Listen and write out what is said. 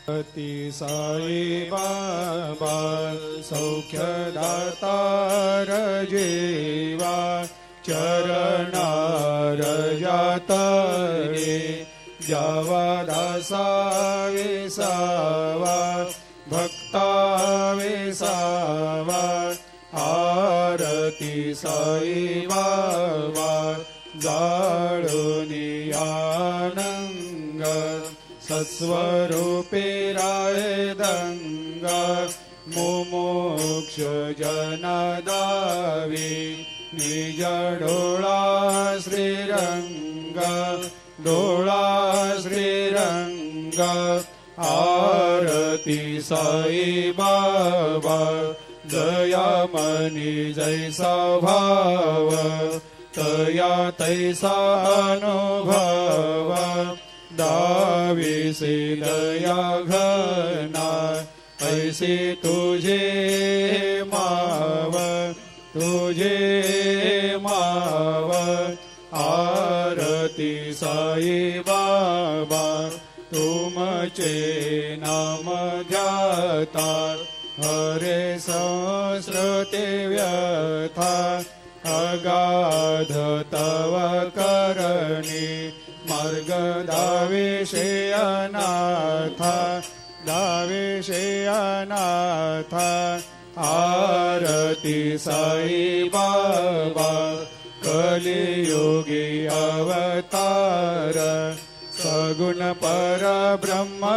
साई बाबा सौख्यदातार जेवा चरणार जातरे जावा दासा विसावा भक्ता विसावा आरती साई बाबा जाळुनी आनंग सत्स्वरूपे राय दंग मुमुक्ष जनदावी निज डोळा श्रीरंग डोळा श्रीरंग आरती साई बाबा दयामनी जैसा भाव तया तैसा अनुभव दाविसे दया घना ऐसे तुझे माव आरती साई बाबा तुमचे नाम ध्याता हरे संस्कृते व्यथा अगाध तव करणी मार्ग दाविषे अनाथ आरती साई बाबा कलियुगी अवतार सगुण परब्रह्म